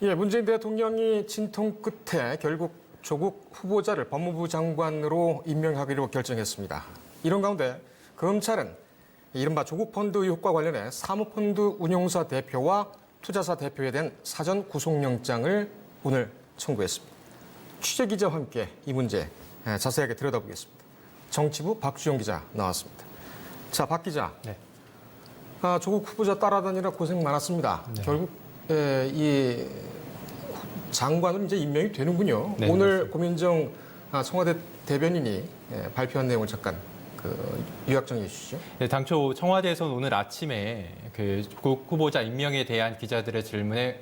예, 문재인 대통령이 진통 끝에 결국 조국 후보자를 법무부 장관으로 임명하기로 결정했습니다. 이런 가운데 검찰은 이른바 조국 펀드 의혹과 관련해 사모펀드 운용사 대표와 투자사 대표에 대한 사전 구속영장을 오늘 청구했습니다. 취재기자와 함께 이 문제 자세하게 들여다보겠습니다. 정치부 박주영 기자 나왔습니다. 자, 박 기자. 네. 조국 후보자 따라다니라 고생 많았습니다. 네. 결국 이 장관으로 이제 임명이 되는군요. 네, 오늘 그렇습니다. 고민정 청와대 대변인이 발표한 내용을 잠깐 요약 정리해 주시죠. 네, 당초 청와대에서는 오늘 아침에 그 조국 후보자 임명에 대한 기자들의 질문에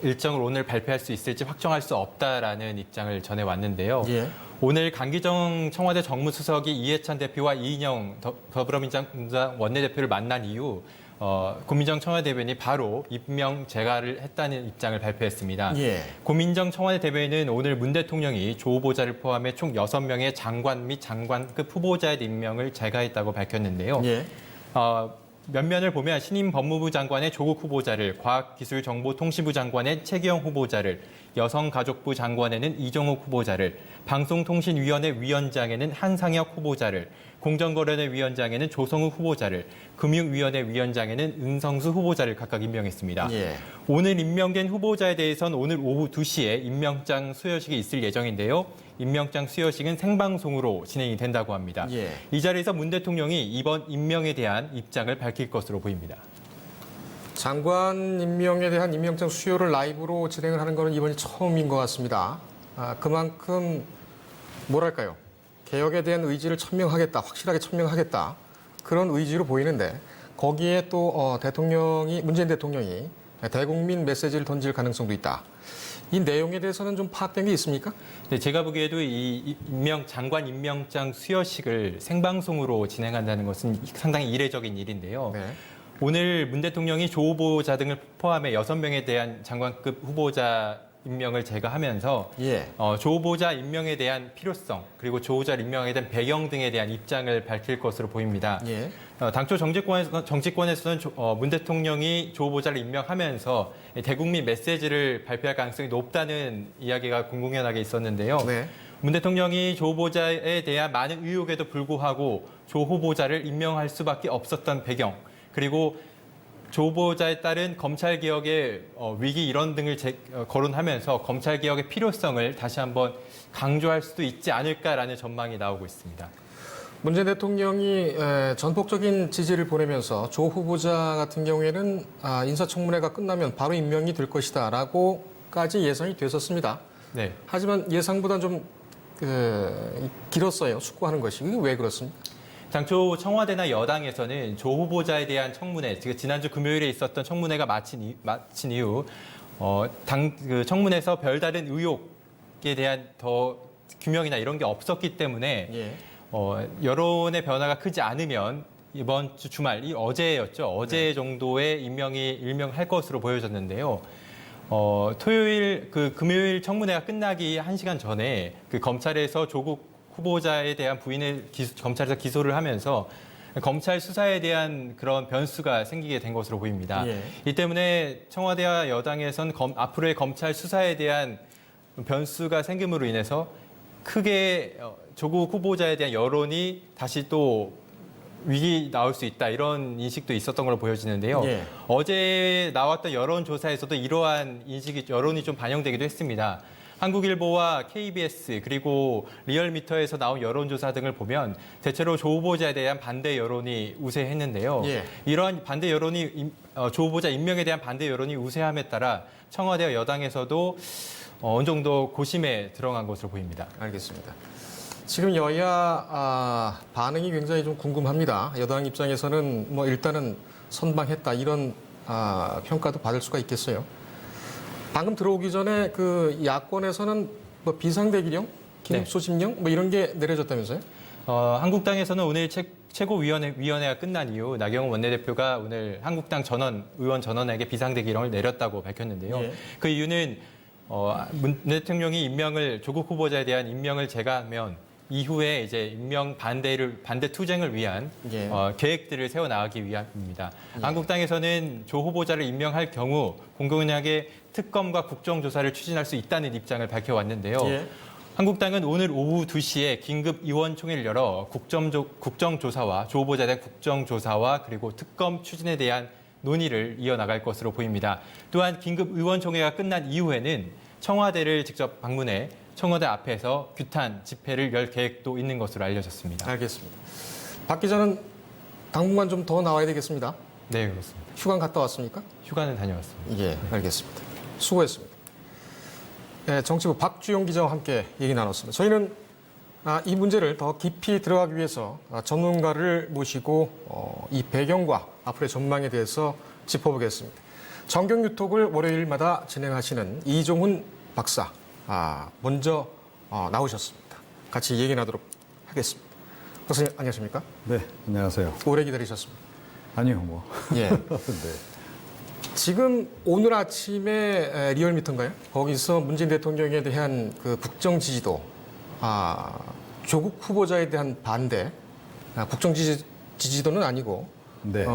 일정을 오늘 발표할 수 있을지 확정할 수 없다라는 입장을 전해왔는데요. 예. 오늘 강기정 청와대 정무수석이 이해찬 대표와 이인영 더불어민주당 원내대표를 만난 이후 고민정 청와대 대변인이 바로 임명 재가를 했다는 입장을 발표했습니다. 예. 고민정 청와대 대변인은 오늘 문 대통령이 조 후보자를 포함해 총 6명의 장관 및 장관급 후보자의 임명을 재가했다고 밝혔는데요. 예. 면면을 보면 신임 법무부 장관의 조국 후보자를, 과학기술정보통신부 장관의 최기영 후보자를, 여성가족부 장관에는 이종욱 후보자를, 방송통신위원회 위원장에는 한상혁 후보자를, 공정거래위 위원장에는 조성욱 후보자를, 금융위원회 위원장에는 은성수 후보자를 각각 임명했습니다. 예. 오늘 임명된 후보자에 대해서는 오늘 오후 2시에 임명장 수여식이 있을 예정인데요. 임명장 수여식은 생방송으로 진행이 된다고 합니다. 예. 이 자리에서 문 대통령이 이번 임명에 대한 입장을 밝힐 것으로 보입니다. 장관 임명에 대한 임명장 수요를 라이브로 진행을 하는 것은 이번이 처음인 것 같습니다. 그만큼 뭐랄까요? 개혁에 대한 의지를 천명하겠다, 확실하게 천명하겠다 그런 의지로 보이는데 거기에 또 문재인 대통령이 대국민 메시지를 던질 가능성도 있다. 이 내용에 대해서는 좀 파악된 게 있습니까? 네, 제가 보기에도 이 장관 임명장 수여식을 생방송으로 진행한다는 것은 상당히 이례적인 일인데요. 네. 오늘 문 대통령이 조 후보자 등을 포함해 6명에 대한 장관급 후보자 임명을 제거하면서 예. 조 후보자 임명에 대한 필요성 그리고 조 후보자 임명에 대한 배경 등에 대한 입장을 밝힐 것으로 보입니다. 예. 당초 정치권에서는 문 대통령이 조 후보자를 임명하면서 대국민 메시지를 발표할 가능성이 높다는 이야기가 공공연하게 있었는데요. 네. 문 대통령이 조 후보자에 대한 많은 의혹에도 불구하고 조 후보자를 임명할 수밖에 없었던 배경, 그리고 조 후보자에 따른 검찰개혁의 위기 이런 등을 거론하면서 검찰개혁의 필요성을 다시 한번 강조할 수도 있지 않을까라는 전망이 나오고 있습니다. 문재인 대통령이 전폭적인 지지를 보내면서 조 후보자 같은 경우에는 인사청문회가 끝나면 바로 임명이 될 것이다라고까지 예상이 됐었습니다. 네. 하지만 예상보다 좀 길었어요. 숙고하는 것이. 이게 왜 그렇습니까? 당초 청와대나 여당에서는 조 후보자에 대한 청문회, 지난주 금요일에 있었던 청문회가 마친 이후 청문회에서 별다른 의혹에 대한 더 규명이나 이런 게 없었기 때문에 예. 여론의 변화가 크지 않으면 이번 주 주말, 어제였죠. 어제 정도의 임명할 것으로 보여졌는데요. 금요일 청문회가 끝나기 1시간 전에 검찰에서 조국 후보자에 대한 부인을 검찰에서 기소를 하면서 검찰 수사에 대한 그런 변수가 생기게 된 것으로 보입니다. 예. 이 때문에 청와대와 여당에선 앞으로의 검찰 수사에 대한 변수가 생김으로 인해서 크게 조국 후보자에 대한 여론이 다시 또 위기 나올 수 있다 이런 인식도 있었던 걸로 보여지는데요. 예. 어제 나왔던 여론조사에서도 이러한 여론이 좀 반영되기도 했습니다. 한국일보와 KBS 그리고 리얼미터에서 나온 여론조사 등을 보면 대체로 조 후보자에 대한 반대 여론이 우세했는데요. 예. 이러한 반대 여론이 조 후보자 임명에 대한 반대 여론이 우세함에 따라 청와대와 여당에서도 어느 정도 고심에 들어간 것으로 보입니다. 알겠습니다. 지금 여야 반응이 굉장히 좀 궁금합니다. 여당 입장에서는 일단은 선방했다 이런 평가도 받을 수가 있겠어요. 방금 들어오기 전에 그 야권에서는 비상대기령, 긴급소집령 이런 게 내려졌다면서요? 한국당에서는 오늘 최고위원회가 끝난 이후 나경원 원내대표가 오늘 한국당 의원 전원에게 비상대기령을 내렸다고 밝혔는데요. 예. 그 이유는 문 대통령이 조국 후보자에 대한 임명을 제거하면 이후에 이제 임명 반대 투쟁을 위한 예. 계획들을 세워 나가기 위함입니다. 한국당에서는 조 후보자를 임명할 경우 공공연하게 특검과 국정조사를 추진할 수 있다는 입장을 밝혀왔는데요. 예. 한국당은 오늘 오후 2시에 긴급 의원총회를 열어 국정조사와 조 후보자에 대한 국정조사와 그리고 특검 추진에 대한 논의를 이어나갈 것으로 보입니다. 또한 긴급 의원총회가 끝난 이후에는 청와대를 직접 방문해 청와대 앞에서 규탄 집회를 열 계획도 있는 것으로 알려졌습니다. 알겠습니다. 박 기자는 당분간 좀 더 나와야 되겠습니다. 네, 그렇습니다. 휴관 갔다 왔습니까? 휴가는 다녀왔습니다. 예, 알겠습니다. 수고했습니다. 네, 정치부 박주영 기자와 함께 얘기 나눴습니다. 저희는 이 문제를 더 깊이 들어가기 위해서 전문가를 모시고 이 배경과 앞으로의 전망에 대해서 짚어보겠습니다. 정경유톡을 월요일마다 진행하시는 이종훈 박사 먼저 나오셨습니다. 같이 얘기 나도록 하겠습니다. 박사님 안녕하십니까? 네, 안녕하세요. 오래 기다리셨습니다. 아니요, 뭐. 예. 네. 지금 오늘 아침에 리얼미터인가요? 거기서 문재인 대통령에 대한 그 국정 지지도, 조국 후보자에 대한 반대, 국정 지지도는 아니고, 네.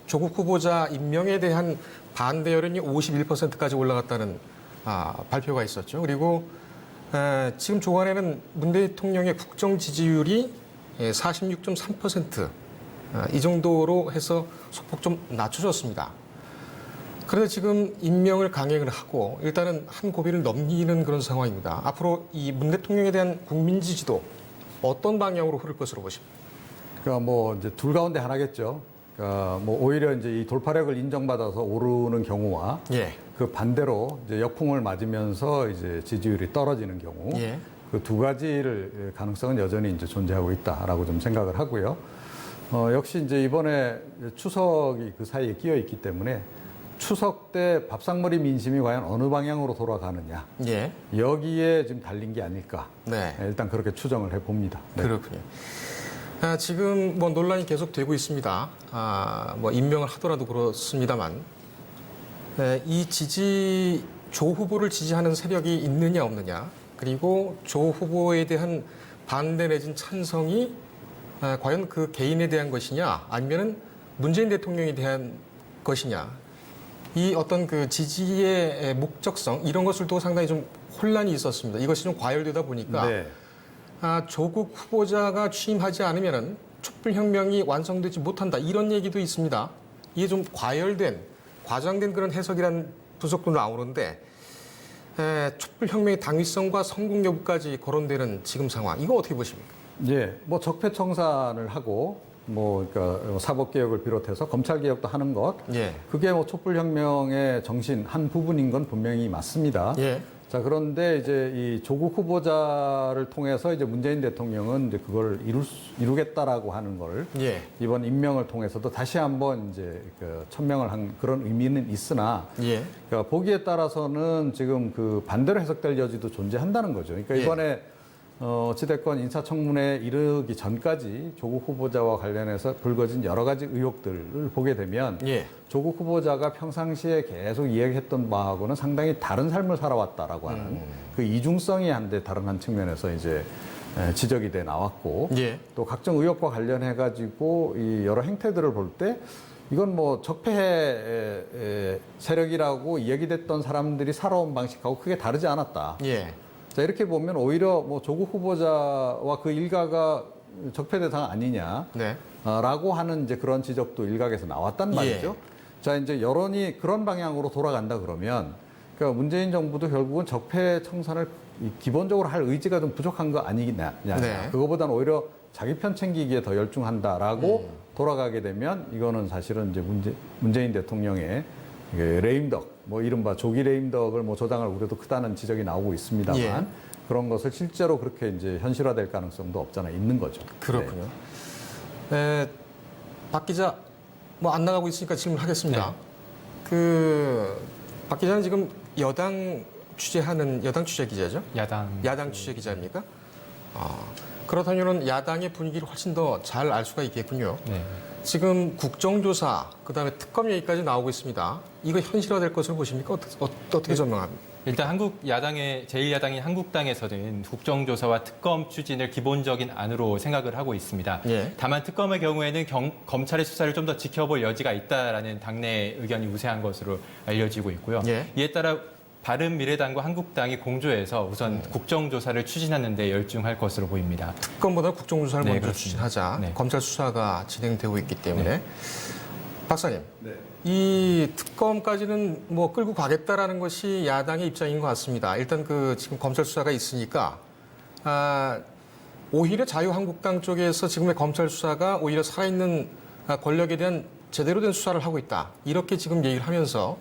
조국 후보자 임명에 대한 반대 여론이 51%까지 올라갔다는 발표가 있었죠. 그리고 지금 조간에는 문 대통령의 국정 지지율이 46.3%. 이 정도로 해서 소폭 좀 낮춰졌습니다. 그런데 지금 임명을 강행을 하고 일단은 한 고비를 넘기는 그런 상황입니다. 앞으로 이 문 대통령에 대한 국민 지지도 어떤 방향으로 흐를 것으로 보십니까? 그러니까 뭐 이제 둘 가운데 하나겠죠. 그러니까 뭐 오히려 이제 이 돌파력을 인정받아서 오르는 경우와 예. 그 반대로 이제 역풍을 맞으면서 이제 지지율이 떨어지는 경우 예. 그 두 가지를 가능성은 여전히 이제 존재하고 있다라고 좀 생각을 하고요. 역시 이제 이번에 추석이 그 사이에 끼어 있기 때문에 추석 때 밥상머리 민심이 과연 어느 방향으로 돌아가느냐 예. 여기에 지금 달린 게 아닐까. 네. 일단 그렇게 추정을 해봅니다. 네. 그렇군요. 지금 뭐 논란이 계속되고 있습니다. 뭐 임명을 하더라도 그렇습니다만 이 조 후보를 지지하는 세력이 있느냐 없느냐 그리고 조 후보에 대한 반대 내진 찬성이 과연 그 개인에 대한 것이냐 아니면은 문재인 대통령에 대한 것이냐 이 어떤 그 지지의 목적성 이런 것을 또 상당히 좀 혼란이 있었습니다. 이것이 좀 과열되다 보니까 네. 조국 후보자가 취임하지 않으면은 촛불혁명이 완성되지 못한다 이런 얘기도 있습니다. 이게 좀 과장된 그런 해석이라는 분석도 나오는데 촛불혁명의 당위성과 성공 여부까지 거론되는 지금 상황 이거 어떻게 보십니까? 예, 뭐 적폐청산을 하고 그러니까 사법개혁을 비롯해서 검찰개혁도 하는 것, 예. 그게 뭐 촛불혁명의 정신 한 부분인 건 분명히 맞습니다. 예. 자, 그런데 이제 이 조국 후보자를 통해서 이제 문재인 대통령은 이제 그걸 이루겠다라고 하는 걸 예. 이번 임명을 통해서도 다시 한번 이제 그 천명을 한 그런 의미는 있으나 예. 그러니까 보기에 따라서는 지금 그 반대로 해석될 여지도 존재한다는 거죠. 그러니까 예. 이번에 어찌됐건 인사청문회에 이르기 전까지 조국 후보자와 관련해서 불거진 여러 가지 의혹들을 보게 되면 예. 조국 후보자가 평상시에 계속 이야기했던 바하고는 상당히 다른 삶을 살아왔다라고 하는 그 이중성이 한데 다른 한 측면에서 이제 지적이 돼 나왔고 예. 또 각종 의혹과 관련해 가지고 이 여러 행태들을 볼 때 이건 뭐 적폐 세력이라고 이야기됐던 사람들이 살아온 방식하고 크게 다르지 않았다. 예. 자, 이렇게 보면 오히려 뭐 조국 후보자와 그 일가가 적폐 대상 아니냐. 네. 라고 하는 이제 그런 지적도 일각에서 나왔단 말이죠. 예. 자, 이제 여론이 그런 방향으로 돌아간다 그러면 그러니까 문재인 정부도 결국은 적폐 청산을 기본적으로 할 의지가 좀 부족한 거 아니냐. 네. 그거보다는 오히려 자기 편 챙기기에 더 열중한다라고 돌아가게 되면 이거는 사실은 이제 문재인 대통령의 레임덕, 뭐 이른바 조기 레임덕을 뭐 조장할 우려도 크다는 지적이 나오고 있습니다만 예. 그런 것을 실제로 그렇게 이제 현실화될 가능성도 없잖아 있는 거죠. 그렇군요. 박 기자 뭐 안 나가고 있으니까 질문하겠습니다. 박 기자는 지금 여당 취재 기자죠? 야당 취재 기자입니까? 그렇다면 야당의 분위기를 훨씬 더 잘 알 수가 있겠군요. 네. 지금 국정조사, 그다음에 특검 얘기까지 나오고 있습니다. 이거 현실화될 것으로 보십니까? 어떻게 전망합니까? 일단 한국 야당의 제1야당인 한국당에서는 국정조사와 특검 추진을 기본적인 안으로 생각을 하고 있습니다. 예. 다만 특검의 경우에는 검찰의 수사를 좀 더 지켜볼 여지가 있다라는 당내 의견이 우세한 것으로 알려지고 있고요. 예. 이에 따라 바른미래당과 한국당이 공조해서 우선 국정조사를 추진하는 데 열중할 것으로 보입니다. 특검보다 국정조사를 네, 먼저 그렇습니다. 추진하자. 네. 검찰 수사가 진행되고 있기 때문에. 네. 박사님, 이 특검까지는 뭐 끌고 가겠다라는 것이 야당의 입장인 것 같습니다. 일단 그 지금 검찰 수사가 있으니까 오히려 자유한국당 쪽에서 지금의 검찰 수사가 오히려 살아있는 권력에 대한 제대로 된 수사를 하고 있다. 이렇게 지금 얘기를 하면서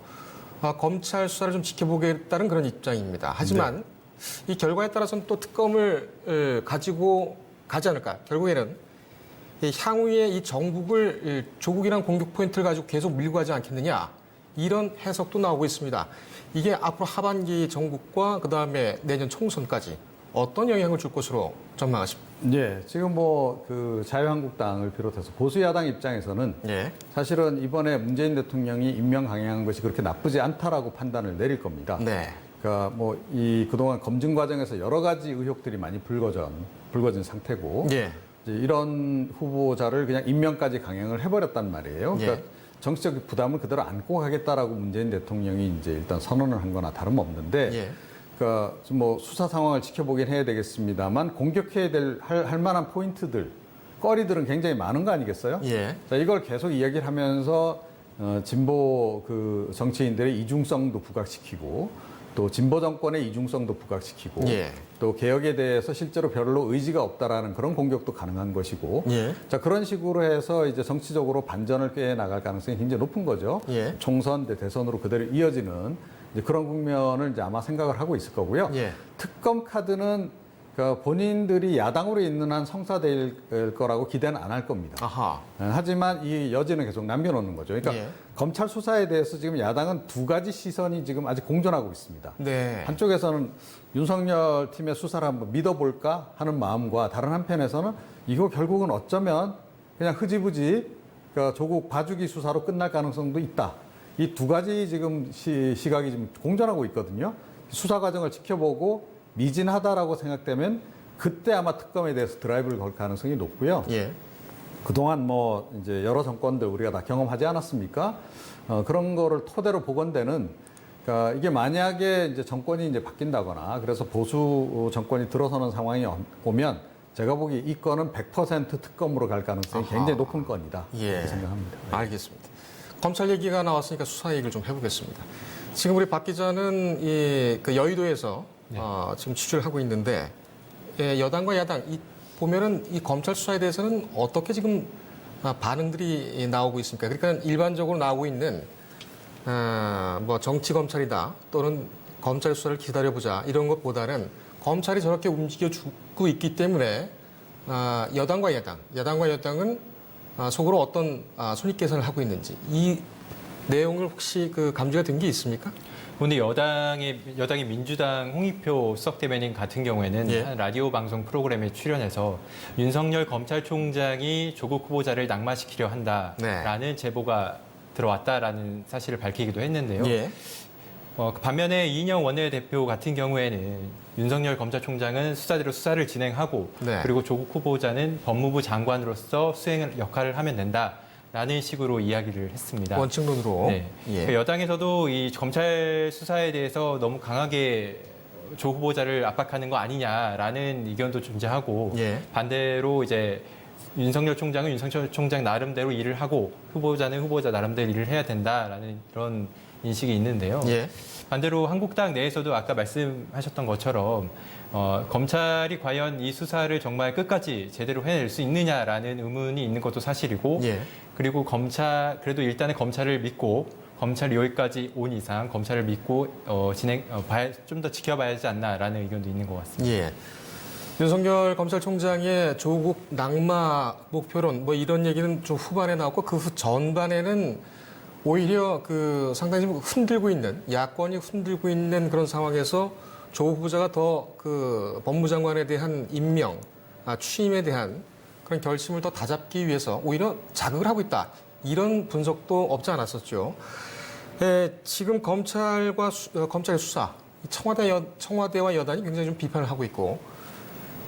검찰 수사를 좀 지켜보겠다는 그런 입장입니다. 하지만 이 결과에 따라서는 또 특검을 가지고 가지 않을까. 결국에는 향후에 이 정국을 조국이란 공격 포인트를 가지고 계속 밀고 가지 않겠느냐. 이런 해석도 나오고 있습니다. 이게 앞으로 하반기 정국과 그다음에 내년 총선까지 어떤 영향을 줄 것으로 전망하십니까? 예, 지금 뭐 그 자유한국당을 비롯해서 보수 야당 입장에서는 예. 사실은 이번에 문재인 대통령이 임명 강행한 것이 그렇게 나쁘지 않다라고 판단을 내릴 겁니다. 네. 그러니까 뭐 이 그동안 검증 과정에서 여러 가지 의혹들이 많이 불거진 상태고 예. 이제 이런 후보자를 그냥 임명까지 강행을 해버렸단 말이에요. 그러니까 예. 정치적 부담을 그대로 안고 가겠다라고 문재인 대통령이 이제 일단 선언을 한 거나 다름없는데 예. 그러니까 뭐 수사 상황을 지켜보긴 해야 되겠습니다만 공격해야 할 만한 포인트들, 거리들은 굉장히 많은 거 아니겠어요? 예. 자, 이걸 계속 이야기를 하면서 진보 그 정치인들의 이중성도 부각시키고 또 진보 정권의 이중성도 부각시키고 예. 또 개혁에 대해서 실제로 별로 의지가 없다라는 그런 공격도 가능한 것이고 예. 자 그런 식으로 해서 이제 정치적으로 반전을 꾀해 나갈 가능성이 굉장히 높은 거죠. 예. 총선 대선으로 그대로 이어지는 이제 그런 국면을 이제 아마 생각을 하고 있을 거고요. 예. 특검 카드는 그러니까 본인들이 야당으로 있는 한 성사될 거라고 기대는 안 할 겁니다. 아하. 하지만 이 여지는 계속 남겨놓는 거죠. 그러니까 예. 검찰 수사에 대해서 지금 야당은 두 가지 시선이 지금 아직 공존하고 있습니다. 네. 한쪽에서는 윤석열 팀의 수사를 한번 믿어볼까 하는 마음과 다른 한편에서는 이거 결국은 어쩌면 그냥 흐지부지 그러니까 조국 봐주기 수사로 끝날 가능성도 있다. 이 두 가지 지금 시각이 지금 공존하고 있거든요. 수사 과정을 지켜보고 미진하다라고 생각되면 그때 아마 특검에 대해서 드라이브를 걸 가능성이 높고요. 예. 그동안 뭐 이제 여러 정권들 우리가 다 경험하지 않았습니까? 그런 거를 토대로 보건대는 그러니까 이게 만약에 이제 정권이 이제 바뀐다거나 그래서 보수 정권이 들어서는 상황이 오면 제가 보기 이 건은 100% 특검으로 갈 가능성이 아하. 굉장히 높은 건이다. 예. 이렇게 생각합니다. 알겠습니다. 검찰 얘기가 나왔으니까 수사 얘기를 좀 해보겠습니다. 지금 우리 박 기자는 그 여의도에서 지금 취재를 하고 있는데 여당과 야당 보면은 이 검찰 수사에 대해서는 어떻게 지금 반응들이 나오고 있습니까? 그러니까 일반적으로 나오고 있는 뭐 정치 검찰이다 또는 검찰 수사를 기다려보자 이런 것보다는 검찰이 저렇게 움직여주고 있기 때문에 여당과 여당은 속으로 어떤 손익 계산을 하고 있는지 이 내용을 혹시 그 감지가 된 게 있습니까? 근데 여당의 민주당 홍익표 수석대변인 같은 경우에는 예. 한 라디오 방송 프로그램에 출연해서 윤석열 검찰총장이 조국 후보자를 낙마시키려 한다라는 제보가 들어왔다라는 사실을 밝히기도 했는데요. 예. 반면에 이인영 원내대표 같은 경우에는 윤석열 검찰총장은 수사대로 수사를 진행하고 네. 그리고 조국 후보자는 법무부 장관으로서 수행 역할을 하면 된다라는 식으로 이야기를 했습니다. 원칙론으로. 네. 예. 여당에서도 이 검찰 수사에 대해서 너무 강하게 조 후보자를 압박하는 거 아니냐라는 의견도 존재하고 예. 반대로 이제 윤석열 총장은 윤석열 총장 나름대로 일을 하고 후보자는 후보자 나름대로 일을 해야 된다라는 그런 인식이 있는데요. 예. 반대로 한국당 내에서도 아까 말씀하셨던 것처럼 검찰이 과연 이 수사를 정말 끝까지 제대로 해낼 수 있느냐라는 의문이 있는 것도 사실이고 예. 그리고 그래도 일단은 검찰을 믿고 검찰이 여기까지 온 이상 검찰을 믿고 좀 더 지켜봐야 하지 않나라는 의견도 있는 것 같습니다. 예. 윤석열 검찰총장의 조국 낙마 목표론 뭐 이런 얘기는 좀 후반에 나왔고 그 후 전반에는 오히려 그 상당히 좀 흔들고 있는 야권이 흔들고 있는 그런 상황에서 조 후보자가 더 그 법무장관에 대한 임명, 취임에 대한 그런 결심을 더 다잡기 위해서 오히려 자극을 하고 있다. 이런 분석도 없지 않았었죠. 지금 검찰의 수사, 청와대와 여단이 굉장히 좀 비판을 하고 있고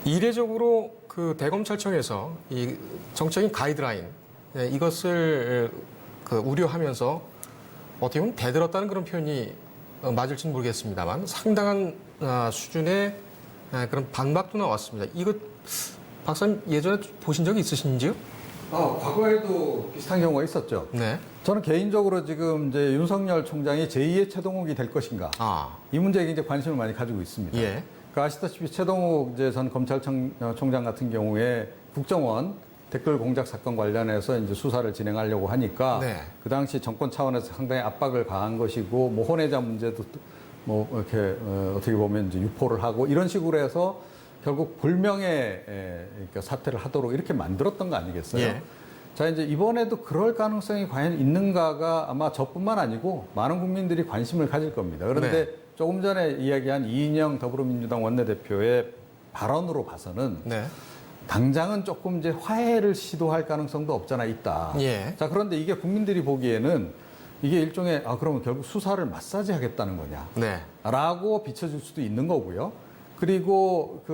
이례적으로 그 대검찰청에서 이 정적인 가이드라인 이것을 우려하면서 어떻게 보면 대들었다는 그런 표현이 맞을지는 모르겠습니다만 상당한 수준의 그런 반박도 나왔습니다. 이거 박사님 예전에 보신 적이 있으신지요? 과거에도 비슷한 경우가 있었죠. 네. 저는 개인적으로 지금 이제 윤석열 총장이 제2의 최동욱이 될 것인가. 이 문제에 굉장히 관심을 많이 가지고 있습니다. 예. 그 아시다시피 최동욱 이제 전 검찰총장 같은 경우에 국정원 댓글 공작 사건 관련해서 이제 수사를 진행하려고 하니까 네. 그 당시 정권 차원에서 상당히 압박을 가한 것이고 뭐 혼외자 문제도 뭐 이렇게 어떻게 보면 이제 유포를 하고 이런 식으로 해서 결국 불명예 그러니까 사퇴를 하도록 이렇게 만들었던 거 아니겠어요? 예. 자, 이제 이번에도 그럴 가능성이 과연 있는가가 아마 저뿐만 아니고 많은 국민들이 관심을 가질 겁니다. 그런데 네. 조금 전에 이야기한 이인영 더불어민주당 원내대표의 발언으로 봐서는 네. 당장은 조금 이제 화해를 시도할 가능성도 없잖아 있다. 예. 자, 그런데 이게 국민들이 보기에는 이게 일종의 그러면 결국 수사를 마사지 하겠다는 거냐. 네. 라고 비춰질 수도 있는 거고요. 그리고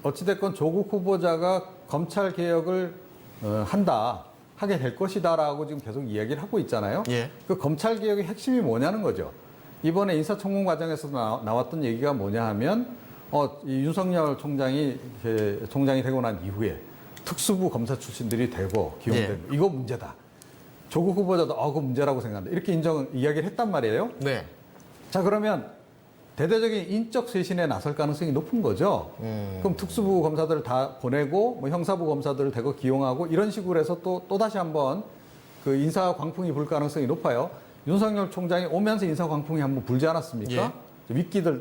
어찌됐건 조국 후보자가 검찰 개혁을 하게 될 것이다라고 지금 계속 이야기를 하고 있잖아요. 예. 그 검찰 개혁의 핵심이 뭐냐는 거죠. 이번에 인사청문 과정에서 나왔던 얘기가 뭐냐 하면 이 윤석열 총장이 되고 난 이후에 특수부 검사 출신들이 되고 기용되는 이거 문제다. 조국 후보자도 그거 문제라고 생각한다. 이렇게 이야기를 했단 말이에요. 네. 자, 그러면 대대적인 인적 쇄신에 나설 가능성이 높은 거죠. 그럼 특수부 검사들을 다 보내고 뭐 형사부 검사들을 대거 기용하고 이런 식으로 해서 또다시 한번 그 인사 광풍이 불 가능성이 높아요. 윤석열 총장이 오면서 인사 광풍이 한번 불지 않았습니까? 예.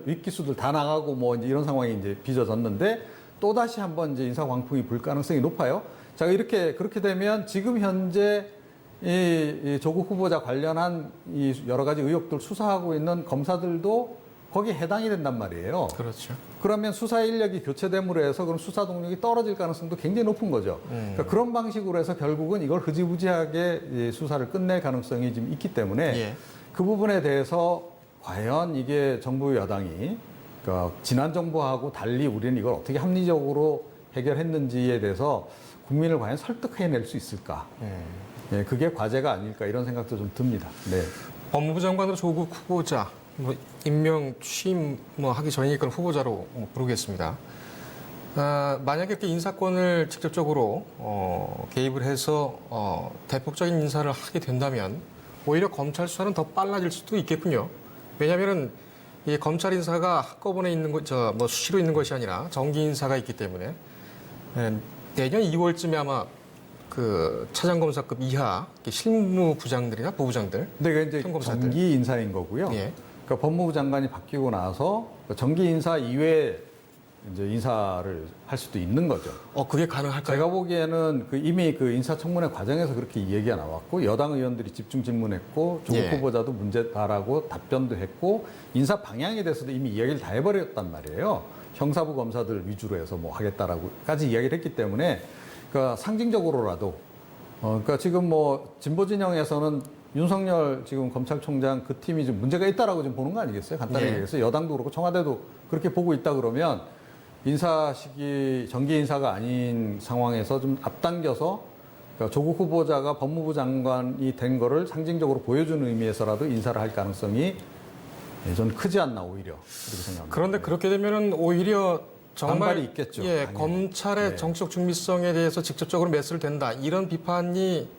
윗기수들 다 나가고 뭐 이제 이런 상황이 이제 빚어졌는데 또다시 한번 이제 인사 광풍이 불 가능성이 높아요. 자, 그렇게 되면 지금 현재 이 조국 후보자 관련한 이 여러 가지 의혹들 수사하고 있는 검사들도 거기에 해당이 된단 말이에요. 그렇죠. 그러면 수사 인력이 교체됨으로 해서 그럼 수사 동력이 떨어질 가능성도 굉장히 높은 거죠. 그러니까 그런 방식으로 해서 결국은 이걸 흐지부지하게 수사를 끝낼 가능성이 지금 있기 때문에 예. 그 부분에 대해서 과연 이게 정부 여당이 그러니까 지난 정부하고 달리 우리는 이걸 어떻게 합리적으로 해결했는지에 대해서 국민을 과연 설득해낼 수 있을까? 예, 그게 과제가 아닐까 이런 생각도 좀 듭니다. 네. 법무부 장관으로 조국 후보자 임명 취임 하기 전이니까 후보자로 부르겠습니다. 만약에 이렇게 인사권을 직접적으로 개입을 해서 대폭적인 인사를 하게 된다면 오히려 검찰 수사는 더 빨라질 수도 있겠군요. 왜냐하면은 이 검찰 인사가 한꺼번에 있는 수시로 있는 것이 아니라 정기 인사가 있기 때문에 내년 2월쯤에 아마 그 차장검사급 이하 실무부장들이나 부부장들, 근데 그게 이제 평검사들. 정기 인사인 거고요. 예. 그러니까 법무부 장관이 바뀌고 나서 정기 인사 이외에 이제 인사를 할 수도 있는 거죠. 그게 가능할까요? 제가 보기에는 이미 그 인사청문회 과정에서 그렇게 얘기가 나왔고 여당 의원들이 집중 질문했고 조국 예. 후보자도 문제다라고 답변도 했고 인사 방향에 대해서도 이미 이야기를 다 해버렸단 말이에요. 형사부 검사들 위주로 해서 뭐 하겠다라고까지 이야기를 했기 때문에 그러니까 상징적으로라도 그러니까 지금 뭐 진보 진영에서는 윤석열 지금 검찰총장 그 팀이 좀 문제가 있다라고 좀 보는 거 아니겠어요? 간단히 예. 얘기해서 여당도 그렇고 청와대도 그렇게 보고 있다 그러면 인사 시기 정기 인사가 아닌 상황에서 좀 앞당겨서 그러니까 조국 후보자가 법무부 장관이 된 거를 상징적으로 보여주는 의미에서라도 인사를 할 가능성이 좀 크지 않나 오히려 그렇게 생각합니다. 그런데 그렇게 되면은 오히려 정말 반발이 있겠죠, 예, 당연히. 검찰의 네. 정치적 중립성에 대해서 직접적으로 매스를 댄다 이런 비판이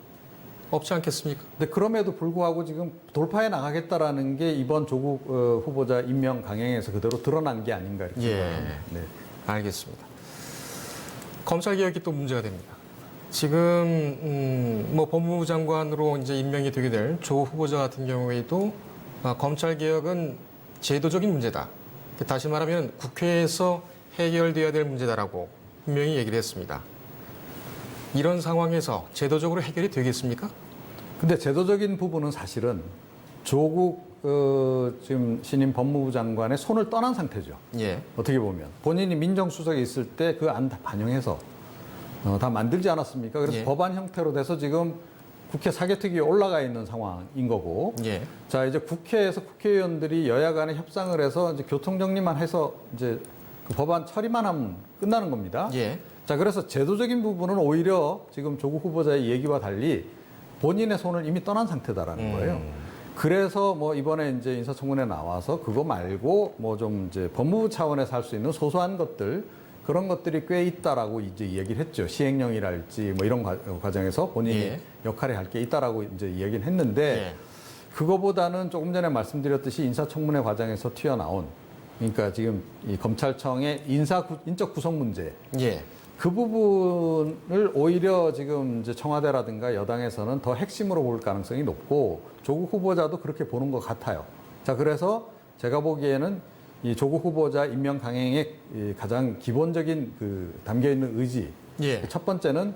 없지 않겠습니까? 근데 그럼에도 불구하고 지금 돌파해 나가겠다라는 게 이번 조국 후보자 임명 강행에서 그대로 드러난 게 아닌가 이렇게 예. 생각합니다. 네. 알겠습니다. 검찰 개혁이 또 문제가 됩니다. 지금 법무부 장관으로 이제 임명이 되게 될 조 후보자 같은 경우에도 검찰 개혁은 제도적인 문제다. 다시 말하면 국회에서 해결돼야 될 문제다라고 분명히 얘기를 했습니다. 이런 상황에서 제도적으로 해결이 되겠습니까? 근데 제도적인 부분은 사실은 조국 지금 신임 법무부 장관의 손을 떠난 상태죠. 예. 어떻게 보면 본인이 민정수석에 있을 때 그 안 다 반영해서 다 만들지 않았습니까? 그래서 예. 법안 형태로 돼서 지금 국회 사개특위에 올라가 있는 상황인 거고. 예. 자, 이제 국회에서 국회의원들이 여야 간에 협상을 해서 이제 교통정리만 해서 이제 그 법안 처리만 하면 끝나는 겁니다. 예. 자, 그래서 제도적인 부분은 오히려 지금 조국 후보자의 얘기와 달리 본인의 손을 이미 떠난 상태다라는 거예요. 그래서 뭐 이번에 이제 인사청문회 나와서 그거 말고 뭐 좀 이제 법무부 차원에서 할 수 있는 소소한 것들 그런 것들이 꽤 있다라고 이제 얘기를 했죠. 시행령이랄지 뭐 이런 과정에서 본인이 예. 역할을 할 게 있다라고 이제 얘기를 했는데 예. 그거보다는 조금 전에 말씀드렸듯이 인사청문회 과정에서 튀어나온 그러니까 지금 이 검찰청의 인적 구성 문제 예. 그 부분을 오히려 지금 이제 청와대라든가 여당에서는 더 핵심으로 볼 가능성이 높고 조국 후보자도 그렇게 보는 것 같아요. 자, 그래서 제가 보기에는 이 조국 후보자 임명 강행의 이 가장 기본적인 그 담겨 있는 의지. 예. 첫 번째는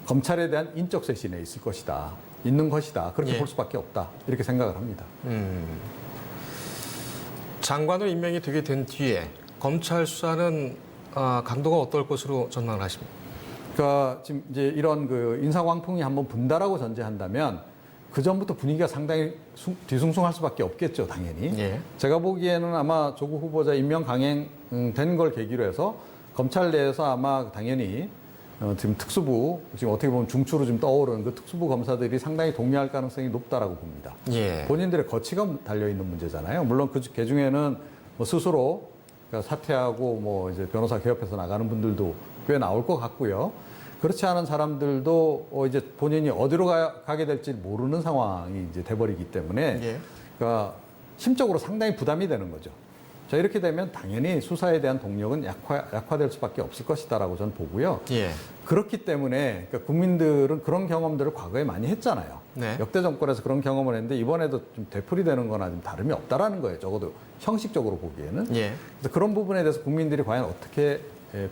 검찰에 대한 인적 쇄신에 있을 것이다. 있는 것이다. 그렇게 예. 볼 수밖에 없다. 이렇게 생각을 합니다. 장관으로 임명이 되게 된 뒤에 검찰 수사는 강도가 어떨 것으로 전망을 하십니까? 그러니까 지금 이제 이런 그 인사광풍이 한번 분다라고 전제한다면 그 전부터 분위기가 상당히 뒤숭숭할 수밖에 없겠죠, 당연히. 예. 제가 보기에는 아마 조국 후보자 임명 강행 된 걸 계기로 해서 검찰 내에서 아마 당연히 지금 특수부 지금 어떻게 보면 중추로 지금 떠오르는 그 특수부 검사들이 상당히 동의할 가능성이 높다라고 봅니다. 예. 본인들의 거치가 달려 있는 문제잖아요. 물론 그 중에는 뭐 스스로 그러니까 사퇴하고 뭐 이제 변호사 개업해서 나가는 분들도 꽤 나올 것 같고요. 그렇지 않은 사람들도 이제 본인이 어디로 가게 될지 모르는 상황이 이제 돼버리기 때문에 예. 그러니까 심적으로 상당히 부담이 되는 거죠. 자, 이렇게 되면 당연히 수사에 대한 동력은 약화될 수밖에 없을 것이다라고 저는 보고요. 예. 그렇기 때문에 그러니까 국민들은 그런 경험들을 과거에 많이 했잖아요. 네. 역대 정권에서 그런 경험을 했는데 이번에도 좀 되풀이되는 거나 좀 다름이 없다라는 거예요. 적어도 형식적으로 보기에는. 예. 그래서 그런 부분에 대해서 국민들이 과연 어떻게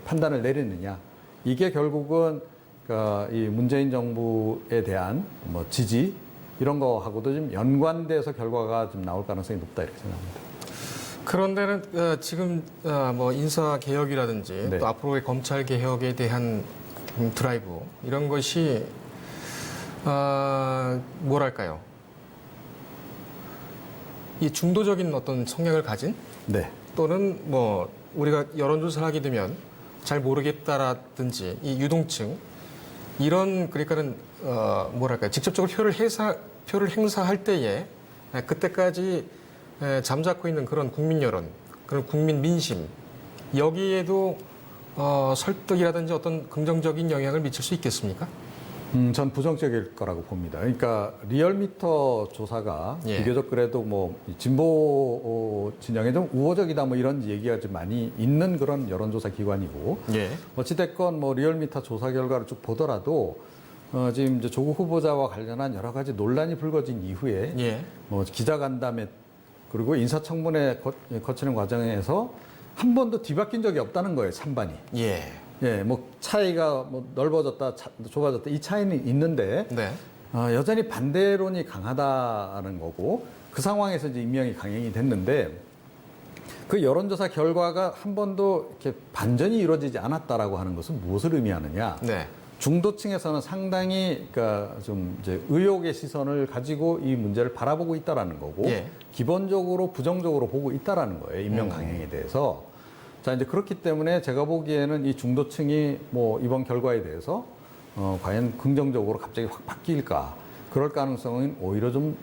판단을 내리느냐. 이게 결국은 그러니까 이 문재인 정부에 대한 뭐 지지 이런 거하고도 좀 연관돼서 결과가 좀 나올 가능성이 높다 이렇게 생각합니다. 그런데는 지금 뭐 인사 개혁이라든지 네. 또 앞으로의 검찰 개혁에 대한 드라이브 이런 것이 뭐랄까요? 이 중도적인 어떤 성향을 가진 네. 또는 뭐 우리가 여론조사를 하게 되면 잘 모르겠다라든지 이 유동층 이런 그러니까는 뭐랄까요? 직접적으로 표를 행사할 때에 그때까지 잠자코 있는 그런 국민 여론, 그런 국민 민심 여기에도 설득이라든지 어떤 긍정적인 영향을 미칠 수 있겠습니까? 전 부정적일 거라고 봅니다. 그러니까 리얼미터 조사가 예. 비교적 그래도 뭐 진보 진영에 좀 우호적이다 뭐 이런 얘기가 좀 많이 있는 그런 여론조사 기관이고 예. 어찌됐건 뭐 리얼미터 조사 결과를 쭉 보더라도 지금 이제 조국 후보자와 관련한 여러 가지 논란이 불거진 이후에 예. 뭐 기자간담회 그리고 인사청문회 거치는 과정에서 한 번도 뒤바뀐 적이 없다는 거예요, 찬반이. 예. 예, 뭐 차이가 뭐 넓어졌다, 좁아졌다 이 차이는 있는데 네. 여전히 반대론이 강하다는 거고 그 상황에서 이제 임명이 강행이 됐는데 그 여론조사 결과가 한 번도 이렇게 반전이 이루어지지 않았다라고 하는 것은 무엇을 의미하느냐? 네. 중도층에서는 상당히 그러니까 좀 이제 의혹의 시선을 가지고 이 문제를 바라보고 있다라는 거고 예. 기본적으로 부정적으로 보고 있다라는 거예요, 임명 강행에 대해서. 자, 이제 그렇기 때문에 제가 보기에는 이 중도층이 뭐 이번 결과에 대해서 과연 긍정적으로 갑자기 확 바뀔까? 그럴 가능성은 오히려 좀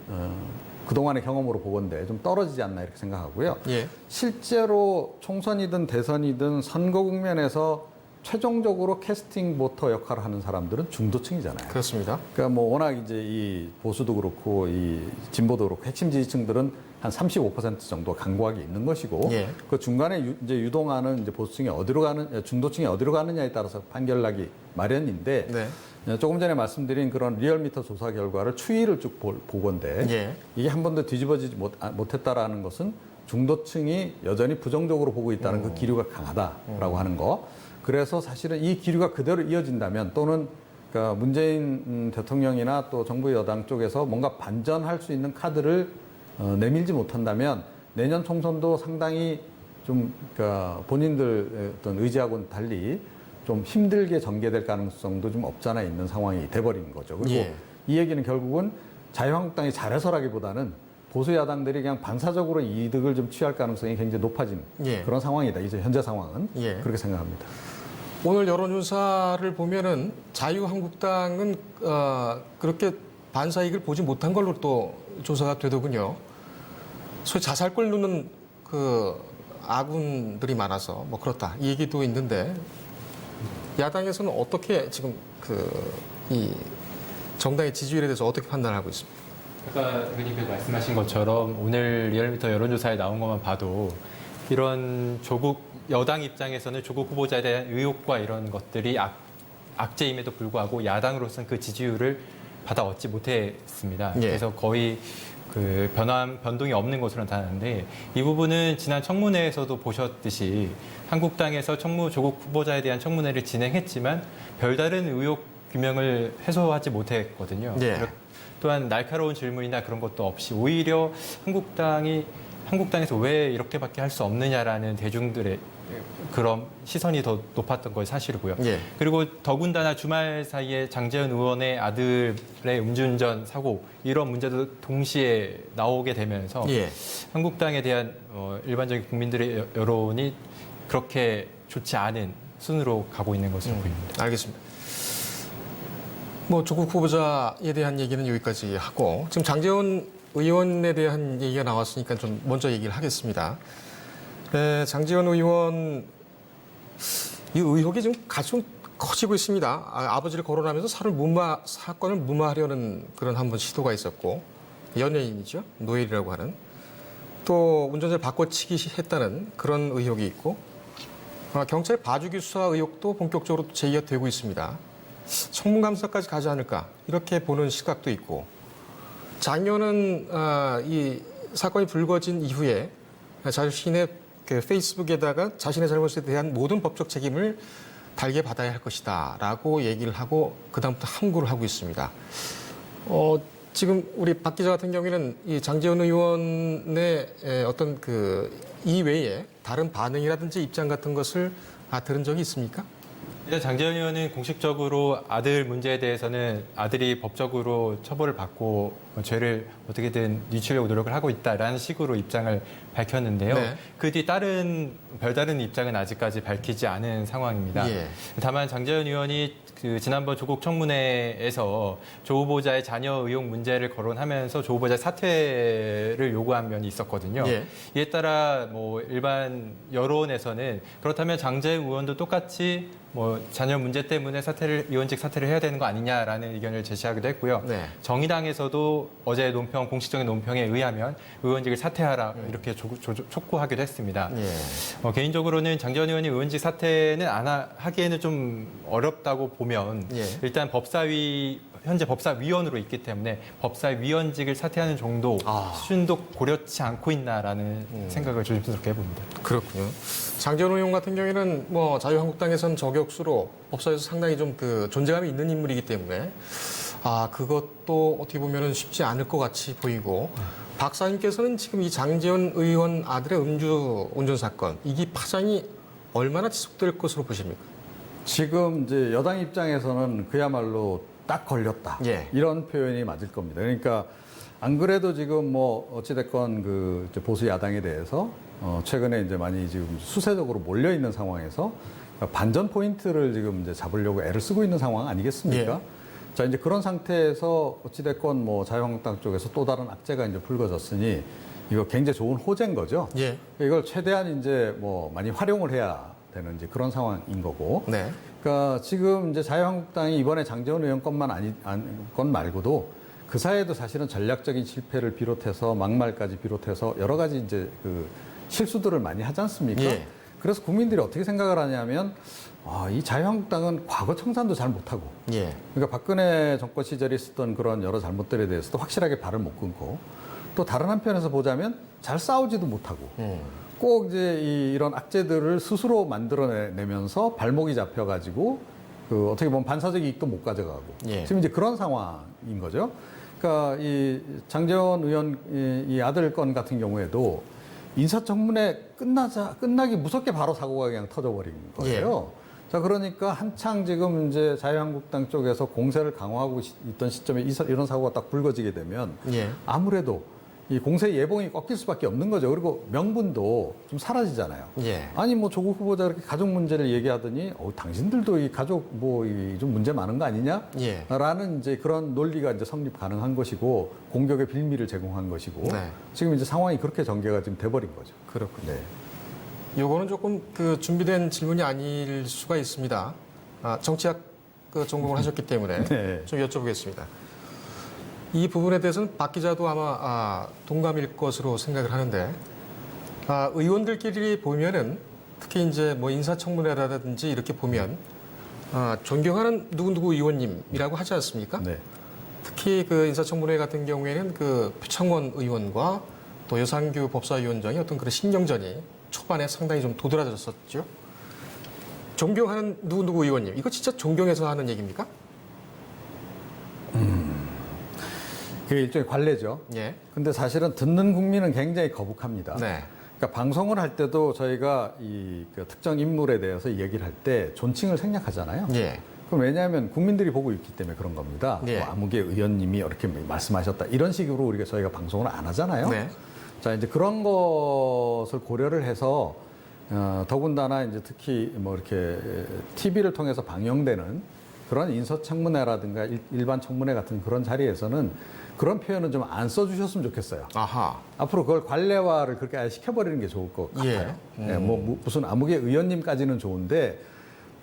그동안의 경험으로 보건대 좀 떨어지지 않나 이렇게 생각하고요. 예. 실제로 총선이든 대선이든 선거 국면에서 최종적으로 캐스팅 보터 역할을 하는 사람들은 중도층이잖아요. 그렇습니다. 그러니까 뭐 워낙 이제 이 보수도 그렇고 이 진보도 그렇고 핵심 지지층들은 한 35% 정도 강고하게 있는 것이고 예. 그 중간에 이제 유동하는 이제 보수층이 어디로 가는 중도층이 어디로 가느냐에 따라서 판결나기 마련인데 네. 조금 전에 말씀드린 그런 리얼미터 조사 결과를 추이를 쭉 보건데 예. 이게 한 번도 뒤집어지지 못했다라는 것은 중도층이 여전히 부정적으로 보고 있다는 그 기류가 강하다라고 하는 거. 그래서 사실은 이 기류가 그대로 이어진다면 또는 그러니까 문재인 대통령이나 또 정부 여당 쪽에서 뭔가 반전할 수 있는 카드를 내밀지 못한다면 내년 총선도 상당히 좀 그러니까 본인들 어떤 의지하고는 달리 좀 힘들게 전개될 가능성도 좀 없잖아 있는 상황이 돼버린 거죠. 그리고 예. 이 얘기는 결국은 자유한국당이 잘해서라기보다는 보수 야당들이 그냥 반사적으로 이득을 좀 취할 가능성이 굉장히 높아진 예. 그런 상황이다. 이제 현재 상황은 예. 그렇게 생각합니다. 오늘 여론조사를 보면은 자유한국당은 그렇게 반사이익을 보지 못한 걸로 또 조사가 되더군요. 소위 자살골 누는 그 아군들이 많아서 뭐 그렇다 이 얘기도 있는데 야당에서는 어떻게 지금 이 정당의 지지율에 대해서 어떻게 판단을 하고 있습니까? 아까 대표님께서 말씀하신 것처럼 오늘 리얼미터 여론조사에 나온 것만 봐도 이런 조국 여당 입장에서는 조국 후보자에 대한 의혹과 이런 것들이 악재임에도 불구하고 야당으로서는 그 지지율을 받아 얻지 못했습니다. 예. 그래서 거의 그 변동이 없는 것으로 나타나는데 이 부분은 지난 청문회에서도 보셨듯이 한국당에서 조국 후보자에 대한 청문회를 진행했지만 별다른 의혹 규명을 해소하지 못했거든요. 예. 또한 날카로운 질문이나 그런 것도 없이 오히려 한국당에서 왜 이렇게밖에 할 수 없느냐라는 대중들의 그런 시선이 더 높았던 건 사실이고요. 예. 그리고 더군다나 주말 사이에 장제은 의원의 아들의 음주운전 사고 이런 문제도 동시에 나오게 되면서 예. 한국당에 대한 일반적인 국민들의 여론이 그렇게 좋지 않은 순으로 가고 있는 것으로 보입니다. 알겠습니다. 뭐 조국 후보자에 대한 얘기는 여기까지 하고 지금 장제원 의원에 대한 얘기가 나왔으니까 좀 먼저 얘기를 하겠습니다. 네, 장제원 의원 이 의혹이 지금 가슴 커지고 있습니다. 아버지를 거론하면서 사건을 무마하려는 그런 한번 시도가 있었고 연예인이죠. 노엘이라고 하는 또 운전자를 바꿔치기 했다는 그런 의혹이 있고 경찰 봐주기 수사 의혹도 본격적으로 제기가 되고 있습니다. 청문감사까지 가지 않을까 이렇게 보는 시각도 있고 작년은 이 사건이 불거진 이후에 자신의 그 페이스북에다가 자신의 잘못에 대한 모든 법적 책임을 달게 받아야 할 것이다라고 얘기를 하고 그다음부터 함구를 하고 있습니다. 지금 우리 박 기자 같은 경우에는 이 장제원 의원의 어떤 이외에 다른 반응이라든지 입장 같은 것을 들은 적이 있습니까? 일단 장제원 의원은 공식적으로 아들 문제에 대해서는 아들이 법적으로 처벌을 받고 죄를 어떻게든 늦추려고 노력을 하고 있다라는 식으로 입장을 밝혔는데요. 네. 그 뒤 별다른 입장은 아직까지 밝히지 않은 상황입니다. 예. 다만 장제원 의원이 지난번 조국 청문회에서 조 후보자의 자녀 의혹 문제를 거론하면서 조 후보자의 사퇴를 요구한 면이 있었거든요. 예. 이에 따라 뭐 일반 여론에서는 그렇다면 장제원 의원도 똑같이 뭐 자녀 문제 때문에 의원직 사퇴를 해야 되는 거 아니냐라는 의견을 제시하기도 했고요. 네. 정의당에서도 어제 공식적인 논평에 의하면 의원직을 사퇴하라 이렇게 촉구하기도 했습니다. 예. 개인적으로는 장제원 의원이 의원직 사퇴는 하기에는 좀 어렵다고 보면 예. 일단 현재 법사위원으로 있기 때문에 법사위원직을 사퇴하는 정도 수준도 고려치 않고 있나라는 생각을 조심스럽게 해봅니다. 그렇군요. 장제원 의원 같은 경우에는 뭐 자유한국당에선 저격수로 법사에서 상당히 좀 존재감이 있는 인물이기 때문에 그것도 어떻게 보면은 쉽지 않을 것 같이 보이고 박사님께서는 지금 이 장제원 의원 아들의 음주 운전 사건 이게 파장이 얼마나 지속될 것으로 보십니까? 지금 이제 여당 입장에서는 그야말로 딱 걸렸다. 예. 이런 표현이 맞을 겁니다. 그러니까 안 그래도 지금 뭐 어찌됐건 이제 보수 야당에 대해서 최근에 이제 많이 지금 수세적으로 몰려 있는 상황에서 반전 포인트를 지금 이제 잡으려고 애를 쓰고 있는 상황 아니겠습니까? 예. 자, 이제 그런 상태에서 어찌됐건 뭐 자유한국당 쪽에서 또 다른 악재가 이제 불거졌으니 이거 굉장히 좋은 호재인 거죠. 예. 이걸 최대한 이제 뭐 많이 활용을 해야 되는 이제 그런 상황인 거고. 네. 그러니까 지금 이제 자유한국당이 이번에 장제원 의원 건 말고도 그 사이에도 사실은 전략적인 실패를 비롯해서 막말까지 비롯해서 여러 가지 이제 실수들을 많이 하지 않습니까? 예. 그래서 국민들이 어떻게 생각을 하냐면 이 자유한국당은 과거 청산도 잘 못하고 예. 그러니까 박근혜 정권 시절에 있었던 그런 여러 잘못들에 대해서도 확실하게 발을 못 끊고 또 다른 한편에서 보자면 잘 싸우지도 못하고 꼭 이제 이런 악재들을 스스로 만들어내면서 발목이 잡혀가지고 어떻게 보면 반사적 이익도 못 가져가고 예. 지금 이제 그런 상황인 거죠. 그러니까 이 장제원 의원 이 아들 건 같은 경우에도 인사청문회 끝나기 무섭게 바로 사고가 그냥 터져버린 거예요. 자, 그러니까 한창 지금 이제 자유한국당 쪽에서 공세를 강화하고 있던 시점에 이런 사고가 딱 불거지게 되면 예. 아무래도 이 공세 예봉이 꺾일 수밖에 없는 거죠. 그리고 명분도 좀 사라지잖아요. 예. 아니 뭐 조국 후보자 이렇게 가족 문제를 얘기하더니 당신들도 이 가족 뭐 좀 문제 많은 거 아니냐? 예. 라는 이제 그런 논리가 이제 성립 가능한 것이고 공격의 빌미를 제공한 것이고 네. 지금 이제 상황이 그렇게 전개가 지금 돼버린 거죠. 그렇군요. 네. 요거는 조금 그 준비된 질문이 아닐 수가 있습니다. 정치학 그 전공을 하셨기 때문에 네. 좀 여쭤보겠습니다. 이 부분에 대해서는 박 기자도 아마 동감일 것으로 생각을 하는데 의원들끼리 보면은 특히 이제 뭐 인사청문회라든지 이렇게 보면 존경하는 누구누구 의원님이라고 하지 않습니까? 네. 특히 그 인사청문회 같은 경우에는 그 표창원 의원과 또 여상규 법사위원장의 어떤 그런 신경전이 초반에 상당히 좀 도드라졌었죠. 존경하는 누구누구 의원님, 이거 진짜 존경해서 하는 얘기입니까? 그게 일종의 관례죠. 예. 근데 사실은 듣는 국민은 굉장히 거북합니다. 네. 그러니까 방송을 할 때도 저희가 그 특정 인물에 대해서 얘기를 할 때 존칭을 생략하잖아요. 예. 그럼 왜냐하면 국민들이 보고 있기 때문에 그런 겁니다. 예. 뭐 아무개 의원님이 이렇게 말씀하셨다. 이런 식으로 저희가 방송을 안 하잖아요. 네. 자, 이제 그런 것을 고려를 해서 더군다나 이제 특히 뭐 이렇게 TV를 통해서 방영되는 그런 인사청문회라든가 일반 청문회 같은 그런 자리에서는 그런 표현은 좀 안 써주셨으면 좋겠어요. 아하. 앞으로 그걸 관례화를 그렇게 아예 시켜버리는 게 좋을 것 예. 같아요. 예, 뭐 무슨 아무개 의원님까지는 좋은데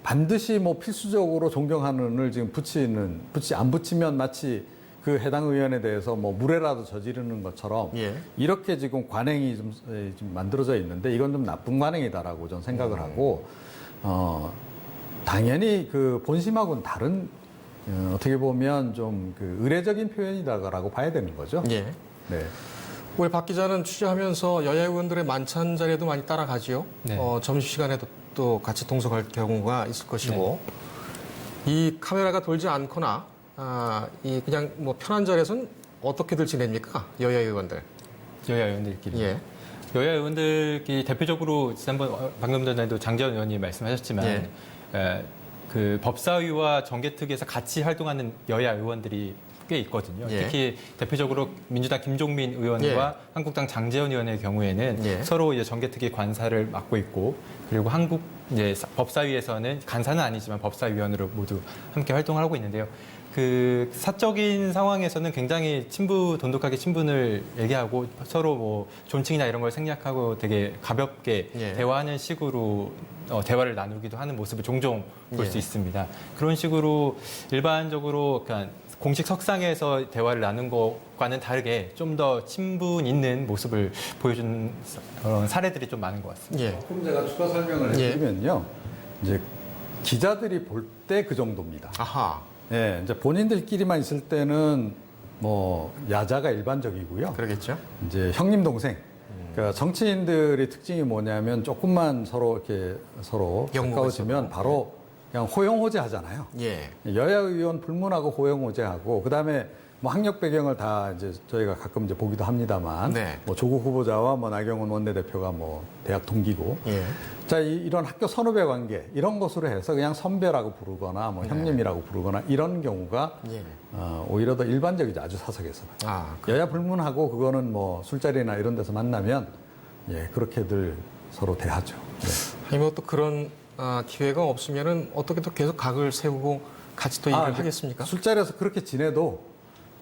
반드시 뭐 필수적으로 존경하는을 지금 안 붙이면 마치 그 해당 의원에 대해서 뭐 무례라도 저지르는 것처럼 예. 이렇게 지금 관행이 좀 만들어져 있는데 이건 좀 나쁜 관행이다라고 저는 생각을 하고 당연히 그 본심하고는 다른 어떻게 보면 좀 그 의례적인 표현이다라고 봐야 되는 거죠. 예. 네. 우리 박 기자는 취재하면서 여야 의원들의 만찬 자리에도 많이 따라가지요. 네. 점심시간에도 또 같이 동석할 경우가 있을 것이고 이 카메라가 돌지 않거나 이 그냥 뭐 편한 자리에서는 어떻게들 지냅니까? 여야 의원들. 여야 의원들끼리. 예. 여야 의원들끼리 대표적으로 지난번 방금 전에도 장재원 의원님 말씀하셨지만 예. 그 법사위와 정개특위에서 같이 활동하는 여야 의원들이 꽤 있거든요. 예. 특히 대표적으로 민주당 김종민 의원과 예. 한국당 장재원 의원의 경우에는 예. 서로 이제 정개특위 관사를 맡고 있고 그리고 한국 이제 법사위에서는 간사는 아니지만 법사위원으로 모두 함께 활동을 하고 있는데요. 그 사적인 상황에서는 굉장히 돈독하게 친분을 얘기하고 서로 뭐 존칭이나 이런 걸 생략하고 되게 가볍게 예. 대화하는 식으로 대화를 나누기도 하는 모습을 종종 볼 수 예. 있습니다. 그런 식으로 일반적으로 그러니까 공식 석상에서 대화를 나눈 것과는 다르게 좀 더 친분 있는 모습을 보여준 그런 사례들이 좀 많은 것 같습니다. 예. 그럼 제가 추가 설명을 해드리면요. 이제 기자들이 볼 때 그 정도입니다. 아하. 예, 이제 본인들끼리만 있을 때는 뭐 야자가 일반적이고요. 그러겠죠. 이제 형님 동생. 그러니까 정치인들의 특징이 뭐냐면 조금만 서로 영무가 가까워지면 있어도. 바로 그냥 호영호재 하잖아요. 예. 여야 의원 불문하고 호영호재하고 그다음에 뭐 학력 배경을 다 이제 저희가 가끔 이제 보기도 합니다만 네. 뭐 조국 후보자와 뭐 나경원 원내대표가 뭐 대학 동기고 예. 자, 이런 학교 선후배 관계 이런 것으로 해서 그냥 선배라고 부르거나 뭐 형님이라고 부르거나 이런 경우가 예. 오히려 더 일반적이죠. 아주 사석에서는. 여야 불문하고 그거는 뭐 술자리나 이런 데서 만나면 예, 그렇게들 서로 대하죠. 네. 아니면 또 그런 기회가 없으면은 어떻게 또 계속 각을 세우고 같이 또 일을 하겠습니까? 술자리에서 그렇게 지내도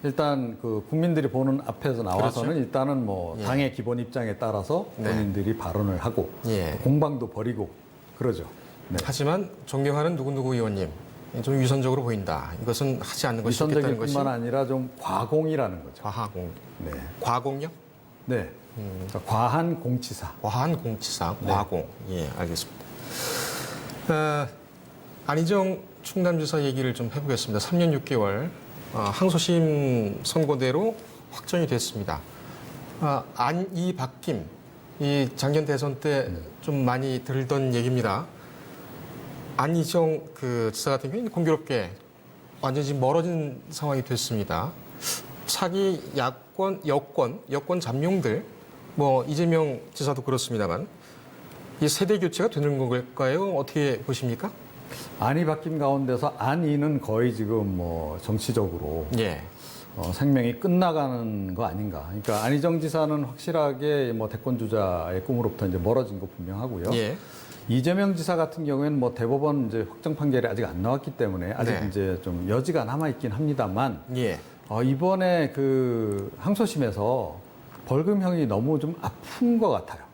일단 그 국민들이 보는 앞에서 나와서는 그렇죠. 일단은 뭐 예. 당의 기본 입장에 따라서 네. 본인들이 발언을 하고 예. 공방도 벌이고 그러죠. 네. 하지만 존경하는 누구누구 의원님 좀 위선적으로 보인다. 이것은 하지 않는 것이 좋겠다는 위선적인 것이 뿐만 아니라 좀 과공이라는 거죠. 과하공. 네. 과공요? 네. 그러니까 과한 공치사. 과한 공치사, 네. 과공. 예, 알겠습니다. 안희정 충남지사 얘기를 좀 해보겠습니다. 3년 6개월 항소심 선고대로 확정이 됐습니다. 안이 박김, 이 작년 대선 때 좀 많이 들던 얘기입니다. 안희정 그 지사 같은 경우는 공교롭게 완전히 지금 멀어진 상황이 됐습니다. 차기 여권 잠룡들, 뭐 이재명 지사도 그렇습니다만 이 세대 교체가 되는 걸까요? 어떻게 보십니까? 안이 바뀐 가운데서 안이는 거의 지금 뭐 정치적으로 예. 생명이 끝나가는 거 아닌가. 그러니까 안희정 지사는 확실하게 뭐 대권 주자의 꿈으로부터 이제 멀어진 거 분명하고요. 예. 이재명 지사 같은 경우에는 뭐 대법원 이제 확정 판결이 아직 안 나왔기 때문에 아직 네. 이제 좀 여지가 남아 있긴 합니다만 예. 이번에 그 항소심에서 벌금형이 너무 좀 아픈 것 같아요.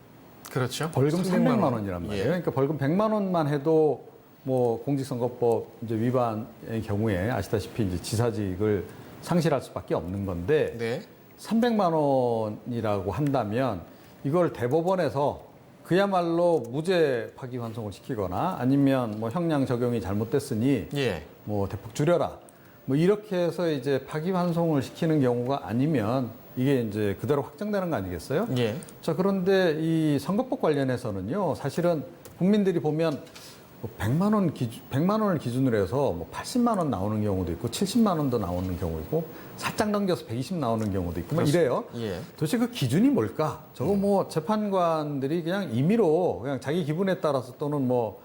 그렇죠. 벌금 300만 300만 원이란 말이에요. 예. 그러니까 벌금 100만 원만 해도 뭐 공직선거법 이제 위반의 경우에 아시다시피 이제 지사직을 상실할 수밖에 없는 건데 네. 300만 원이라고 한다면 이걸 대법원에서 그야말로 무죄 파기환송을 시키거나 아니면 뭐 형량 적용이 잘못됐으니 예. 뭐 대폭 줄여라. 뭐 이렇게 해서 이제 파기환송을 시키는 경우가 아니면 이게 이제 그대로 확정되는 거 아니겠어요? 예. 자, 그런데 이 선거법 관련해서는요, 사실은 국민들이 보면 뭐 100만 원을 기준으로 해서 뭐 80만 원 나오는 경우도 있고 70만 원도 나오는 경우 있고 살짝 넘겨서 120 나오는 경우도 있고 막 이래요. 예. 도대체 그 기준이 뭘까? 저거 뭐 재판관들이 그냥 임의로 그냥 자기 기분에 따라서 또는 뭐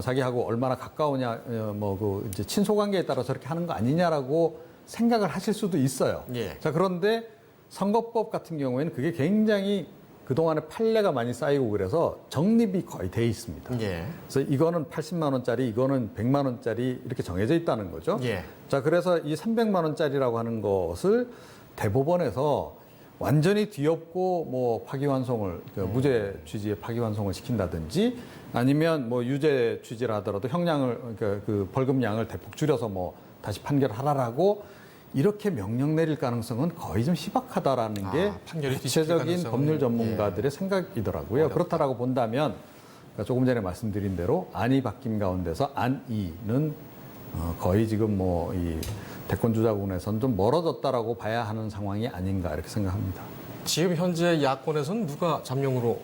자기하고 얼마나 가까우냐, 뭐 그 이제 친소 관계에 따라 저렇게 하는 거 아니냐라고 생각을 하실 수도 있어요. 예. 자, 그런데 선거법 같은 경우에는 그게 굉장히 그동안에 판례가 많이 쌓이고 그래서 정립이 거의 돼 있습니다. 예. 그래서 이거는 80만 원짜리, 이거는 100만 원짜리 이렇게 정해져 있다는 거죠. 예. 자, 그래서 이 300만 원짜리라고 하는 것을 대법원에서 완전히 뒤엎고 뭐 파기환송을 무죄 취지의 파기환송을 시킨다든지 아니면 뭐 유죄 취지를 하더라도 형량을 그 벌금량을 대폭 줄여서 뭐 다시 판결하라라고 이렇게 명령 내릴 가능성은 거의 좀 희박하다라는 게 판결이 뒤집힐 구체적인 가능성은, 법률 전문가들의 생각이더라고요. 어렵다. 그렇다라고 본다면 그러니까 조금 전에 말씀드린 대로 안이 바뀐 가운데서 안이는 거의 지금 뭐 이 대권 주자군에서는 좀 멀어졌다라고 봐야 하는 상황이 아닌가 이렇게 생각합니다. 지금 현재 야권에서는 누가 잠룡으로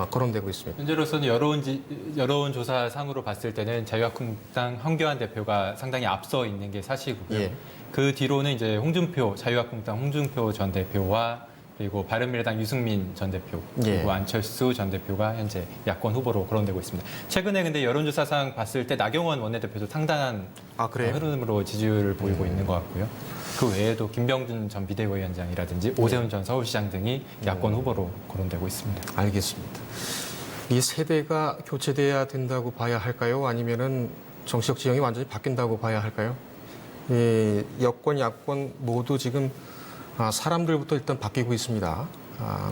거론되고 있습니다. 현재로서는 여론조사상으로 봤을 때는 자유한국당 황교안 대표가 상당히 앞서 있는 게 사실이고요. 예. 그 뒤로는 이제 자유한국당 홍준표 전 대표와 그리고 바른미래당 유승민 전 대표 그리고 예. 안철수 전 대표가 현재 야권 후보로 거론되고 있습니다. 최근에 근데 여론조사상 봤을 때 나경원 원내대표도 상당한 그래요? 흐름으로 지지율을 보이고 있는 것 같고요. 그 외에도 김병준 전 비대위원장이라든지 오세훈 전 서울시장 등이 야권 후보로 거론되고 있습니다. 알겠습니다. 이 세대가 교체돼야 된다고 봐야 할까요? 아니면은 정치적 지형이 완전히 바뀐다고 봐야 할까요? 이 여권, 야권 모두 지금 사람들부터 일단 바뀌고 있습니다.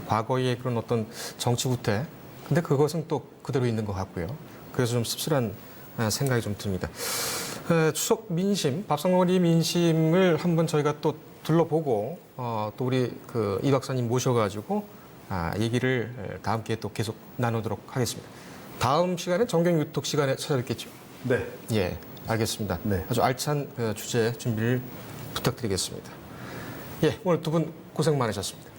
과거의 그런 어떤 정치 구태. 근데 그것은 또 그대로 있는 것 같고요. 그래서 좀 씁쓸한 생각이 좀 듭니다. 추석 민심, 밥상머리 민심을 한번 저희가 또 둘러보고 또 우리 이 박사님 모셔가지고 얘기를 다음 기회에 또 계속 나누도록 하겠습니다. 다음 시간에 정경 유톡 시간에 찾아뵙겠죠. 네. 예, 알겠습니다. 네. 아주 알찬 주제 준비를 부탁드리겠습니다. 예, 오늘 두 분 고생 많으셨습니다.